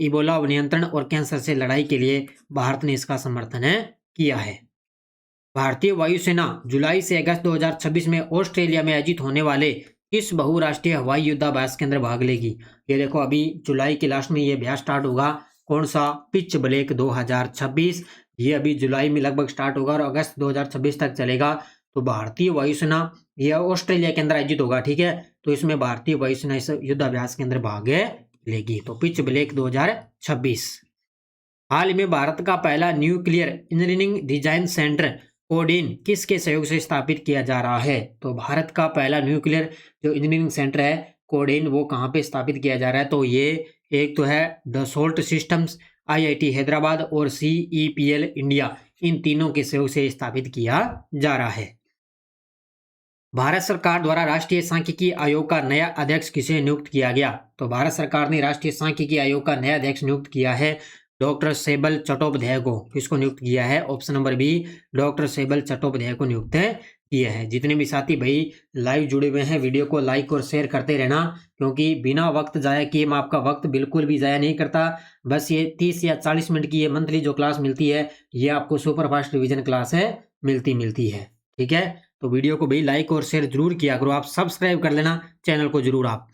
इबोला नियंत्रण और कैंसर से लड़ाई के लिए भारत ने इसका समर्थन किया है। भारतीय वायुसेना जुलाई से अगस्त 2026 में ऑस्ट्रेलिया में आयोजित होने वाले किस बहुराष्ट्रीय हवाई युद्धाभ्यास के अंदर भाग लेगी? ये देखो, अभी जुलाई के लास्ट में ये अभ्यास स्टार्ट होगा कौन सा? Pitch black 2026। ये अभी जुलाई में लगभग स्टार्ट होगा और अगस्त 2026 तक चलेगा। तो भारतीय वायुसेना ये ऑस्ट्रेलिया के अंदर आयोजित होगा, ठीक है। तो इसमें भारतीय वायुसेना इस युद्धाभ्यास के अंदर भाग लेगी। तो पिच ब्लैक 2026। हाल ही में भारत का पहला nuclear engineering design centre codeine किसके सहयोग से स्थापित किया जा रहा है? तो भारत का पहला न्यूक्लियर जो इंजीनियरिंग सेंटर है कोडीन, वो कहाँ पे स्थापित किया जा रहा है? तो ये एक तो है डसोल्ट सिस्टम्स, आईआईटी हैदराबाद और सीईपीएल इंडिया, इन तीनों के सहयोग से स्थापित किया जा रहा है। भारत सरकार द्वारा राष्ट्रीय सांख्यिकी आयोग का नया अध्यक्ष किसे नियुक्त किया गया? तो भारत सरकार ने राष्ट्रीय सांख्यिकी आयोग का नया अध्यक्ष नियुक्त किया है डॉक्टर सेबल चट्टोपाध्याय को। किसको नियुक्त किया है? Option number B, doctor Sebal Chattopadhyay को नियुक्त किया है। जितने भी साथी भाई लाइव जुड़े हुए हैं, वीडियो को लाइक और शेयर करते रहना, क्योंकि बिना वक्त जाया किए मैं आपका वक्त बिल्कुल भी जाया नहीं करता। बस ये 30 या 40 मिनट की ये मंथली जो क्लास मिलती है, ये आपको सुपर फास्ट रिविजन क्लास है मिलती है, ठीक है। तो वीडियो को भी लाइक और शेयर जरूर किया करो। आप सब्सक्राइब कर लेना चैनल को जरूर आप।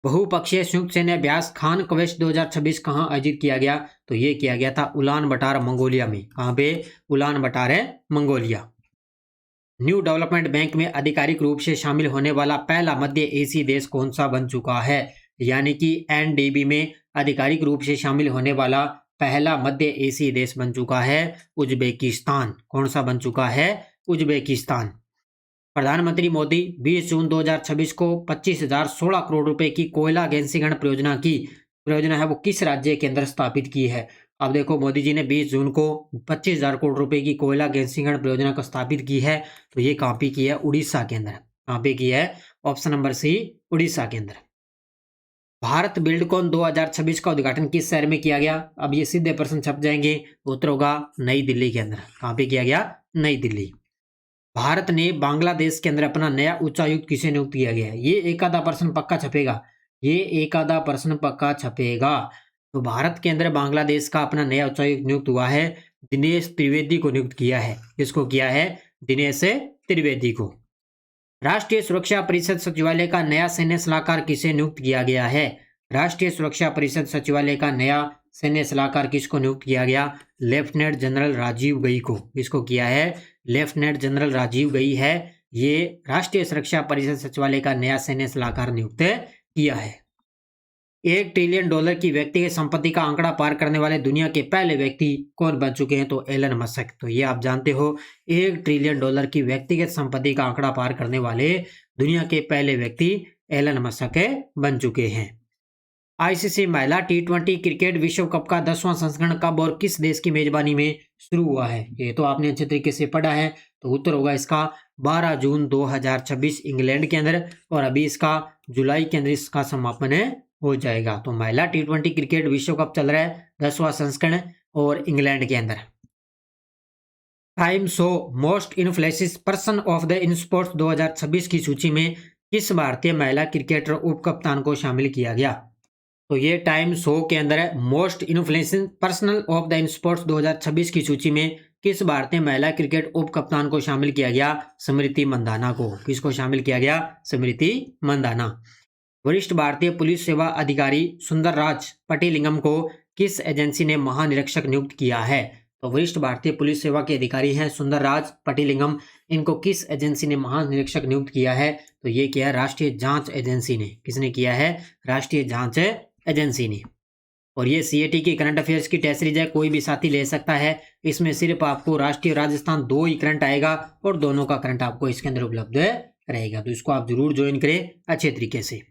बहुपक्षीय संयुक्त सैन्य अभ्यास खान क्वेस्ट 2026 कहाँ आयोजित किया गया? तो ये किया गया था उलान बटार मंगोलिया में। कहाँ पे? उलान बटार है मंगोलिया। न्यू डेवलपमेंट बैंक में आधिकारिक रूप से शामिल होने वाला पहला मध्य एशियाई देश कौन सा बन चुका है? यानी कि एनडीबी में आधिकारिक रूप से शामिल होने वाला पहला मध्य एशियाई देश बन चुका है उज्बेकिस्तान। कौन सा बन चुका है? उज्बेकिस्तान। प्रधानमंत्री मोदी 20 जून 2026 को 25,016 करोड़ रुपए की कोयला गैसीकरण परियोजना है वो किस राज्य के अंदर स्थापित की है? अब देखो, मोदी जी ने 20 जून को 25,000 करोड़ रुपए की कोयला गैसीकरण परियोजना को स्थापित की है। तो ये कहाँ पे की है? उड़ीसा के अंदर। कहाँ पे की है? ऑप्शन नंबर सी, उड़ीसा के अंदर। भारत बिल्डकॉन 2026 का उद्घाटन किस शहर में किया गया? अब ये सीधे प्रश्न छप जाएंगे, उत्तर होगा नई दिल्ली के अंदर। कहाँ पे किया गया? नई दिल्ली। भारत ने बांग्लादेश के अंदर अपना नया उच्चायुक्त किसे नियुक्त किया गया है? ये एक आधा प्रश्न पक्का छपेगा, ये एक आधा प्रश्न पक्का छपेगा। तो भारत के अंदर बांग्लादेश का अपना नया उच्चायुक्त नियुक्त हुआ है, दिनेश त्रिवेदी को नियुक्त किया है। किसको किया है? दिनेश त्रिवेदी को। राष्ट्रीय सुरक्षा परिषद सचिवालय का नया सैन्य सलाहकार किसे नियुक्त किया गया है? राष्ट्रीय सुरक्षा परिषद सचिवालय का नया सैन्य सलाहकार किसको नियुक्त किया गया? लेफ्टिनेंट जनरल राजीव गई को। किसको किया है? लेफ्टिनेंट जनरल राजीव गई है, ये राष्ट्रीय सुरक्षा परिषद सचिवालय का नया सैन्य सलाहकार नियुक्त किया है। $1 ट्रिलियन की व्यक्तिगत संपत्ति का आंकड़ा पार करने वाले दुनिया के पहले व्यक्ति कौन बन चुके हैं? तो एलन मस्क। तो ये आप जानते हो, $1 ट्रिलियन की व्यक्तिगत संपत्ति का आंकड़ा पार करने वाले दुनिया के पहले व्यक्ति एलन मस्क बन चुके हैं। आईसीसी महिला T20 क्रिकेट विश्व कप का 10वां संस्करण कब और किस देश की मेजबानी में शुरू हुआ है? ये तो आपने अच्छे तरीके से पढ़ा है। तो उत्तर होगा इसका 12 जून 2026 इंग्लैंड के अंदर, और अभी इसका जुलाई के अंदर इसका समापन हो जाएगा। तो महिला T20 क्रिकेट विश्व कप चल रहा है 10वां संस्करण और इंग्लैंड के अंदर। Time show most influence person of the in sports 2026 की सूची में किस भारतीय महिला क्रिकेटर उप कप्तान को शामिल किया गया? तो ये टाइम शो के अंदर है most influencing personal of the in sports 2026 की सूची में किस भारतीय महिला क्रिकेट उप कप्तान को शामिल किया गया? स्मृति मंदाना को। किसको शामिल किया गया? स्मृति मंदाना। वरिष्ठ भारतीय पुलिस सेवा अधिकारी सुंदरराज पटिलिंगम को किस एजेंसी ने महानिरीक्षक नियुक्त किया है? तो वरिष्ठ भारतीय पुलिस सेवा के अधिकारी हैं सुंदरराज पटिलिंगम, इनको किस एजेंसी ने महानिरीक्षक नियुक्त किया है? तो ये किया है राष्ट्रीय जांच एजेंसी ने। किसने किया है? राष्ट्रीय जांच एजेंसी ने। और ये सीएटी की करंट अफेयर्स की टेस्ट सीरीज है, कोई भी साथी ले सकता है। इसमें सिर्फ आपको राष्ट्रीय राजस्थान 2 ही करंट आएगा और दोनों का करंट आपको इसके अंदर उपलब्ध रहेगा। तो इसको आप जरूर ज्वाइन करें अच्छे तरीके से।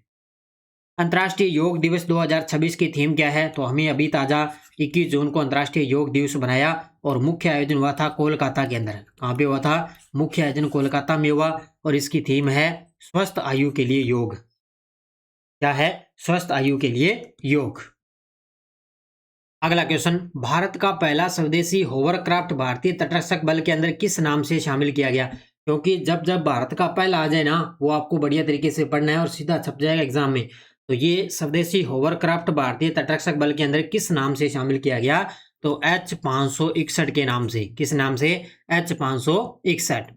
अंतर्राष्ट्रीय योग दिवस 2026 की थीम क्या है? तो हमें अभी ताजा 21 जून को अंतर्राष्ट्रीय योग दिवस बनाया और मुख्य आयोजन हुआ था कोलकाता के अंदर। कहाँ पे हुआ था? मुख्य आयोजन कोलकाता में हुआ और इसकी थीम है स्वस्थ आयु के लिए योग। क्या है? स्वस्थ आयु के लिए योग। अगला क्वेश्चन, भारत का पहला स्वदेशी होवरक्राफ्ट भारतीय तटरक्षक बल के अंदर किस नाम से शामिल किया गया? क्योंकि जब भारत का पहला आ जाए ना, वो आपको बढ़िया तरीके से पढ़ना है और सीधा छप जाएगा एग्जाम में। तो ये स्वदेशी होवरक्राफ्ट भारतीय तटरक्षक बल के अंदर किस नाम से शामिल किया गया? तो H561 के नाम से। किस नाम से? H561।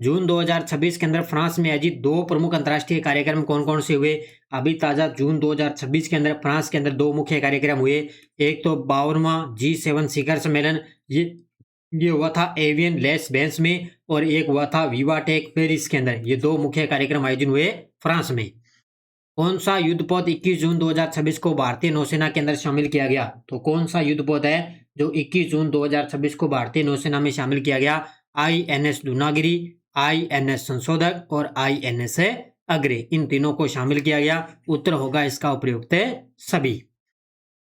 जून 2026 के अंदर फ्रांस में आयोजित 2 प्रमुख अंतर्राष्ट्रीय कार्यक्रम कौन कौन से हुए? अभी ताज़ा जून 2026 के अंदर फ्रांस के अंदर 2 मुख्य कार्यक्रम हुए। एक तो 52वां G7 शिखर सम्मेलन, ये हुआ था एवियन लेस बेंस में, और एक हुआ था विवाटेक पेरिस के अंदर। ये 2 मुख्य कार्यक्रम आयोजन हुए फ्रांस में। कौन सा युद्धपोत 21 जून 2026 को भारतीय नौसेना के अंदर शामिल किया गया? तो कौन सा युद्धपोत है जो 21 जून 2026 को भारतीय नौसेना में शामिल किया गया? INS दूनागिरी, INS संशोधक और INS अग्रे, इन तीनों को शामिल किया गया। उत्तर होगा इसका उपयुक्त सभी।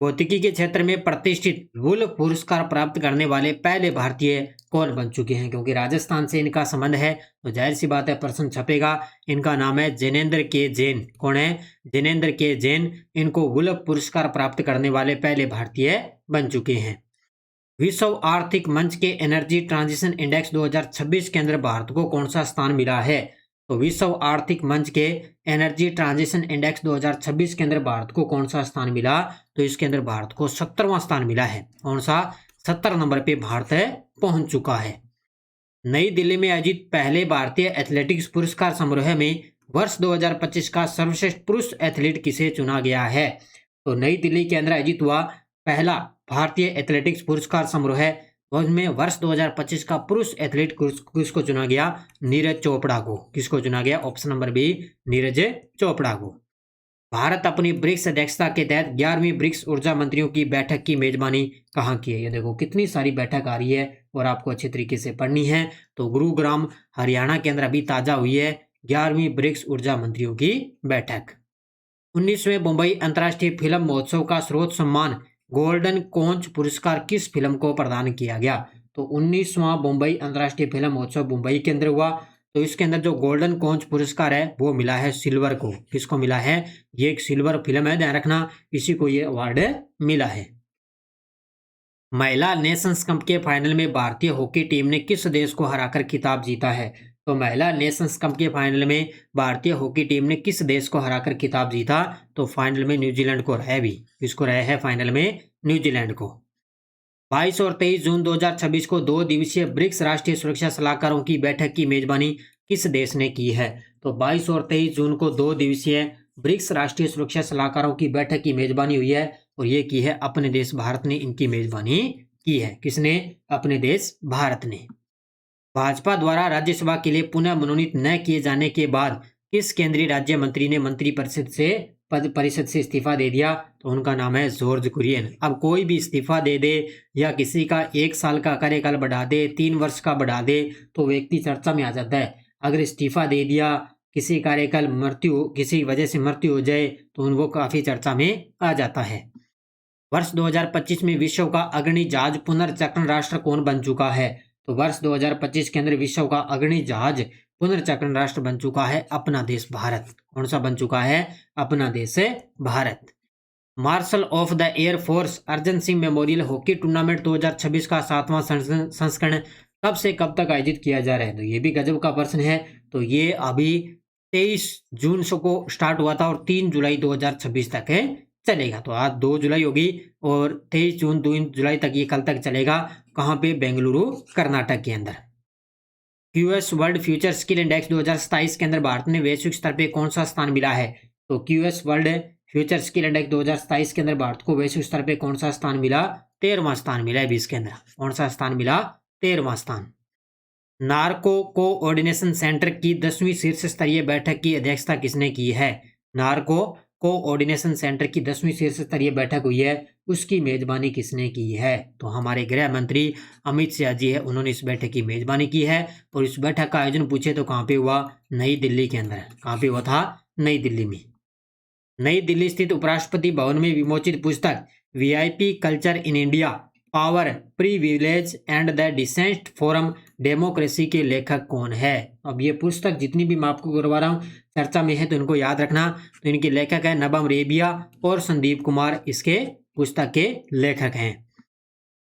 भौतिकी के क्षेत्र में प्रतिष्ठित वुल्फ पुरस्कार प्राप्त करने वाले पहले भारतीय कौन बन चुके हैं? क्योंकि राजस्थान से इनका संबंध है तो जाहिर सी बात है प्रश्न छपेगा। इनका नाम है जैनेंद्र के जैन। कौन है? जैनेंद्र के जैन। इनको वुल्फ पुरस्कार प्राप्त करने वाले पहले भारतीय बन चुके हैं। विश्व आर्थिक मंच के एनर्जी ट्रांजिशन इंडेक्स 2026 के अंदर भारत को कौन सा स्थान मिला है? तो विश्व आर्थिक मंच के एनर्जी ट्रांजिशन इंडेक्स 2026 के अंदर भारत को कौन सा स्थान मिला? तो इसके अंदर भारत को 70वां स्थान मिला है। कौन सा? 70 नंबर पे भारत पहुंच चुका है। नई दिल्ली में आयोजित पहले भारतीय एथलेटिक्स पुरस्कार समारोह में वर्ष 2025 का सर्वश्रेष्ठ पुरुष एथलीट किसे चुना गया है? तो नई दिल्ली के अंदर आयोजित हुआ पहला भारतीय एथलेटिक्स पुरस्कार समारोह, उसमें वर्ष 2025 का पुरुष एथलीट किसको चुना गया? नीरज चोपड़ा को। किसको चुना गया? Option number B, Neeraj Chopra को। भारत अपनी ब्रिक्स अध्यक्षता के तहत 11वीं ब्रिक्स ऊर्जा मंत्रियों की बैठक की मेजबानी कहाँ की है? ये देखो कितनी सारी बैठक आ रही है और आपको अच्छी तरीके से पढ़नी है। तो गुरुग्राम हरियाणा के अंदर अभी ताजा हुई है 11वीं ब्रिक्स ऊर्जा मंत्रियों की बैठक। 19वें मुंबई अंतर्राष्ट्रीय फिल्म महोत्सव का सर्वोच्च सम्मान गोल्डन कोंच पुरस्कार किस फिल्म को प्रदान किया गया? तो 19वां मुंबई अंतर्राष्ट्रीय फिल्म महोत्सव मुंबई के अंदर हुआ। तो इसके अंदर जो गोल्डन कोंच पुरस्कार है वो मिला है सिल्वर को। किसको मिला है? ये एक सिल्वर फिल्म है, ध्यान रखना, इसी को ये अवार्ड मिला है। महिला नेशंस कप के फाइनल में भारतीय हॉकी टीम ने किस देश को हराकर खिताब जीता है? तो महिला नेशंस कप के फाइनल में भारतीय हॉकी टीम ने किस देश को हराकर खिताब जीता? तो फाइनल में न्यूजीलैंड को रहा भी। किसको रहा है फाइनल में? न्यूजीलैंड को। 22 और 23 जून 2026 को 2 दिवसीय ब्रिक्स राष्ट्रीय सुरक्षा सलाहकारों की बैठक की मेजबानी किस देश ने की है? तो 22 और 23 जून को 2 दिवसीय ब्रिक्स राष्ट्रीय सुरक्षा सलाहकारों की बैठक की मेजबानी हुई है और ये की है अपने देश भारत ने इनकी मेजबानी की है। किसने? अपने देश भारत ने। भाजपा द्वारा राज्यसभा के लिए पुनः मनोनीत न किए जाने के बाद किस केंद्रीय राज्य मंत्री ने मंत्रिपरिषद से इस्तीफा दे दिया? तो उनका नाम है जॉर्ज कुरियन। अब कोई भी इस्तीफा दे दे या किसी का 1 साल का कार्यकाल बढ़ा दे, 3 वर्ष का बढ़ा दे तो व्यक्ति चर्चा में आ जाता है। अगर इस्तीफा दे दिया, किसी कार्यकाल किसी वजह से मृत्यु हो जाए तो वो काफी चर्चा में आ जाता है। वर्ष 2025 में विश्व का अग्रणी जहाज पुनर्चक्रण राष्ट्र कौन बन चुका है? तो वर्ष 2025 के अंदर विश्व का अग्रणी जहाज पुनर्चक्रण राष्ट्र बन चुका है अपना देश भारत। कौन सा बन चुका है? अपना देश Bharat. Marshal of the Air Force Arjan Singh Memorial Hockey Tournament 2026 का 7वां संस्करण कब से कब तक आयोजित किया जा रहा है? तो ये भी गजब का प्रश्न है। तो ये अभी 23 जून को स्टार्ट हुआ था और 3 जुलाई 2026 तक चलेगा। तो आज 2 जुलाई होगी और 23 जून 2 जुलाई तक ये कल तक चलेगा। कहाँ पे? बेंगलुरु कर्नाटक के अंदर। QS world future skill index 2027 के अंदर भारत ने वैश्विक स्तर पे कौन सा स्थान मिला है? तो QS world future skill index 2027 के अंदर भारत को वैश्विक स्तर पे कौन सा स्थान मिला? 13वां स्थान मिला है अभी इसके अंदर। कौन सा स्थान मिला? 13वां स्थान। नार्को कोऑर्डिनेशन सेंटर की 10वीं शीर्ष स्तरीय बैठक की अध्यक्षता किसने की है? नार्को कोऑर्डिनेशन सेंटर की 10वीं शीर्ष स्तरीय बैठक हुई है, उसकी मेजबानी किसने की है? तो हमारे गृह मंत्री अमित शाह जी है, उन्होंने इस बैठक की मेजबानी की है। और इस बैठक का आयोजन पूछे तो कहाँ पे हुआ? नई दिल्ली के अंदर। कहाँ पे हुआ था? नई दिल्ली में। नई दिल्ली स्थित उपराष्ट्रपति भवन में विमोचित पुस्तक VIP culture in India, power, privilege and the descent from democracy के लेखक कौन है? अब ये पुस्तक जितनी भी मैं आपको करवा रहा हूँ चर्चा में है तो इनको याद रखना। तो इनके लेखक है नबम रेबिया और संदीप कुमार इसके पुस्तक के लेखक हैं।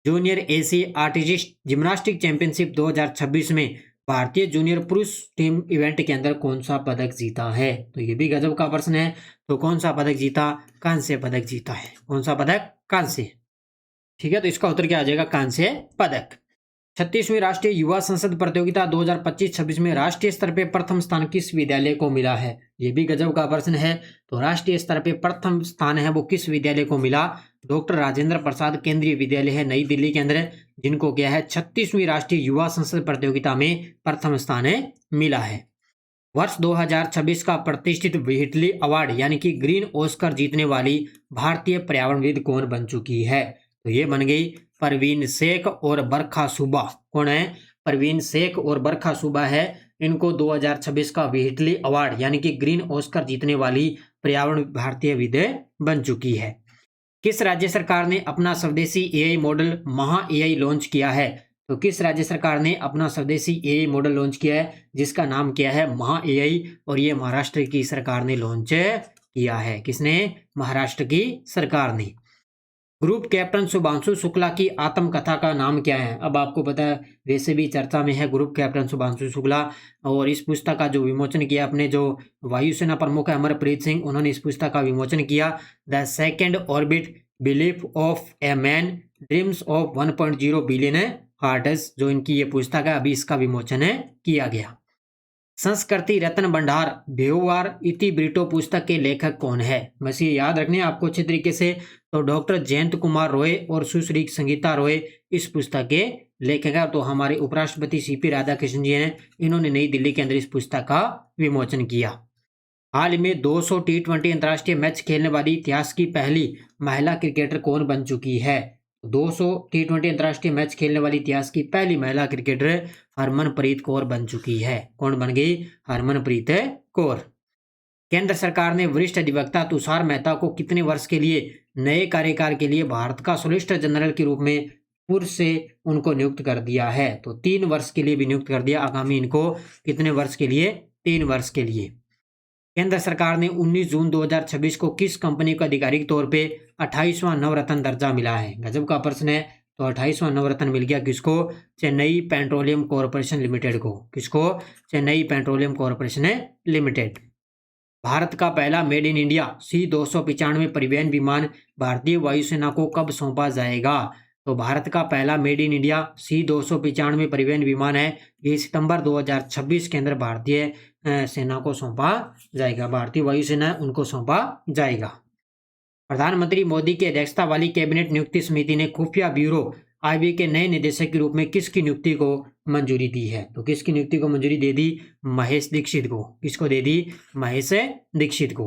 Junior Asia artist gymnastic championship 2026 में भारतीय जूनियर पुरुष टीम इवेंट के अंदर कौन सा पदक जीता है? तो ये भी गजब का प्रश्न है। तो कौन सा पदक जीता? कांस्य पदक जीता है। कौन सा पदक? कांस्य। ठीक है, तो इसका उत्तर क्या आ जाएगा? कांस्य पदक। 36वीं राष्ट्रीय युवा संसद प्रतियोगिता 2025-26 में राष्ट्रीय स्तर पे प्रथम स्थान किस विद्यालय को मिला है? ये भी गजब का प्रश्न है। तो राष्ट्रीय स्तर पे प्रथम स्थान है वो किस विद्यालय को मिला? डॉक्टर राजेंद्र प्रसाद केंद्रीय विद्यालय है नई दिल्ली के अंदर, जिनको क्या है 36वीं राष्ट्रीय युवा संसद प्रतियोगिता में प्रथम स्थान मिला है। वर्ष 2026 का प्रतिष्ठित व्हिटली अवार्ड यानी कि ग्रीन ऑस्कर जीतने वाली भारतीय पर्यावरणविद कौन बन चुकी है? तो ये बन गई परवीन शेख और बरखा सूबा। कौन है? परवीन शेख और बरखा सूबा है। इनको 2026 का व्हिटली अवार्ड यानी कि ग्रीन ऑस्कर जीतने वाली पर्यावरण भारतीय विद बन चुकी है। किस राज्य सरकार ने अपना स्वदेशी एआई मॉडल महा एआई लॉन्च किया है? तो किस राज्य सरकार ने अपना स्वदेशी एआई मॉडल लॉन्च किया है जिसका नाम क्या है? महा एआई। और ये महाराष्ट्र की सरकार ने लॉन्च किया है। किसने? महाराष्ट्र की सरकार ने। ग्रुप कैप्टन शुभांशु शुक्ला की आत्मकथा का नाम क्या है? अब आपको पता है वैसे भी चर्चा में है ग्रुप कैप्टन शुभांशु शुक्ला, और इस पुस्तक का जो विमोचन किया अपने जो वायुसेना प्रमुख है अमरप्रीत सिंह, उन्होंने इस पुस्तक का विमोचन किया। The second orbit belief of a man dreams of 1.0 billion hearts, जो इनकी ये पुस्तक है, अभी इसका विमोचन किया गया। संस्कृति रत्न भंडार बेहुवार इतिवृत्तो पुस्तक के लेखक कौन है? बस ये याद रखने आपको अच्छे तरीके से। तो डॉक्टर जयंत कुमार रॉय और सुश्री संगीता रॉय इस पुस्तक के लेखक है। तो हमारे उपराष्ट्रपति सीपी राधाकृष्णन जी ने इन्होंने नई दिल्ली के अंदर इस पुस्तक का विमोचन किया। हाल में 200 T20 अंतर्राष्ट्रीय मैच खेलने वाली इतिहास की पहली महिला क्रिकेटर कौन बन चुकी है? 200 T20 अंतर्राष्ट्रीय मैच खेलने वाली इतिहास की पहली महिला क्रिकेटर हरमनप्रीत कौर बन चुकी है। कौन बन गई? हरमनप्रीत कौर। केंद्र सरकार ने वरिष्ठ अधिवक्ता तुषार मेहता को कितने वर्ष के लिए नए कार्यकाल के लिए भारत का सॉलिसिटर जनरल के रूप में पूर्व से उनको नियुक्त कर दिया है? तो 3 वर्ष के लिए भी नियुक्त कर दिया। आगामी इनको कितने वर्ष के लिए? 3 वर्ष के लिए। केंद्र सरकार ने 19 जून 2026 को किस कंपनी को आधिकारिक तौर पे 28वां नवरत्न दर्जा मिला है? गजब का प्रश्न है। तो 28वां नवरत्न मिल गया किसको? चेन्नई पेट्रोलियम कॉर्पोरेशन लिमिटेड को। किसको? Chennai petroleum corporation limited. Bharat का पहला मेड इन इंडिया C-295 परिवहन विमान भारतीय वायुसेना को कब सौंपा जाएगा? तो भारत का पहला मेड इन इंडिया C-295 परिवहन विमान है, ये सितंबर 2026 के अंदर भारतीय सेना को सौंपा जाएगा। भारतीय वायुसेना उनको सौंपा जाएगा। प्रधानमंत्री मोदी की अध्यक्षता वाली कैबिनेट नियुक्ति समिति ने खुफिया ब्यूरो IB के नए निदेशक के रूप में किसकी नियुक्ति को मंजूरी दी है? तो किसकी नियुक्ति को मंजूरी दे दी? महेश दीक्षित को। किसको दे दी? महेश दीक्षित को।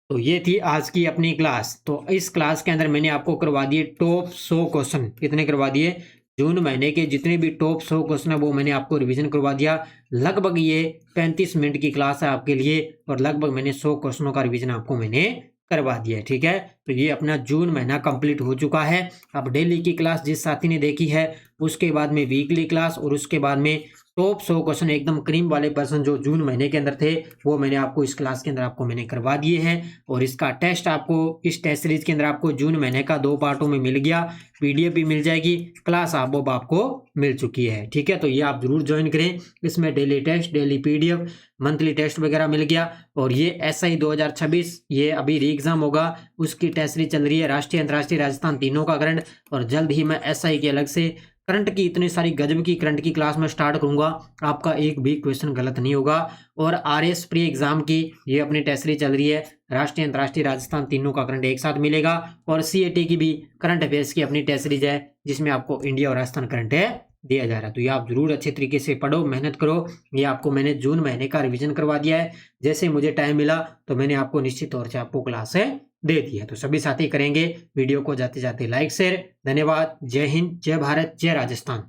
तो ये थी आज की अपनी क्लास। तो इस क्लास के अंदर मैंने आपको करवा दिए टॉप 100 क्वेश्चन। कितने करवा दिए? जून महीने के जितने भी टॉप 100 क्वेश्चन है वो मैंने आपको रिवीजन करवा दिया। लगभग ये 35 मिनट की क्लास है आपके लिए, और लगभग मैंने 100 क्वेश्चनों का रिवीजन आपको मैंने करवा दिया है। ठीक है, तो ये अपना जून महीना कंप्लीट हो चुका है। अब डेली की क्लास जिस साथी ने देखी है, उसके बाद में वीकली क्लास, और उसके बाद में टॉप 100 क्वेश्चन एकदम क्रीम वाले पर्सन जो जून महीने के अंदर थे वो मैंने आपको इस क्लास के अंदर आपको मैंने करवा दिए हैं। और इसका टेस्ट आपको इस टेस्ट सीरीज के अंदर आपको जून महीने का 2 पार्टों में मिल गया। PDF भी मिल जाएगी, क्लास आपको मिल चुकी है। ठीक है, तो ये आप जरूर ज्वाइन करें। इसमें daily test, daily PDF, monthly test वगैरह मिल गया। और ये SI 2026 ये अभी री एग्जाम होगा, उसकी टेस्ट सीरीज चल रही है, राष्ट्रीय अंतर्राष्ट्रीय राजस्थान तीनों का करंट। और जल्द ही मैं SI के अलग से करंट की इतनी सारी गजब की करंट की क्लास में स्टार्ट करूंगा, आपका एक भी क्वेश्चन गलत नहीं होगा। और RS प्री एग्जाम की ये अपनी टेस्ट सीरीज चल रही है, राष्ट्रीय अंतर्राष्ट्रीय राजस्थान तीनों का करंट एक साथ मिलेगा। और CAT की भी करंट अफेयर्स की अपनी टेस्ट सीरीज है, जिसमें आपको इंडिया और राजस्थान करंट दिया जा रहा है। तो ये आप जरूर अच्छे तरीके से पढ़ो, मेहनत करो। ये आपको मैंने जून महीने का रिवीजन करवा दिया है। जैसे मुझे टाइम मिला तो मैंने आपको निश्चित तौर से आपको क्लास दे दी है। तो सभी साथी करेंगे वीडियो को जाते जाते लाइक शेयर। धन्यवाद। जय हिंद, जय भारत, जय राजस्थान।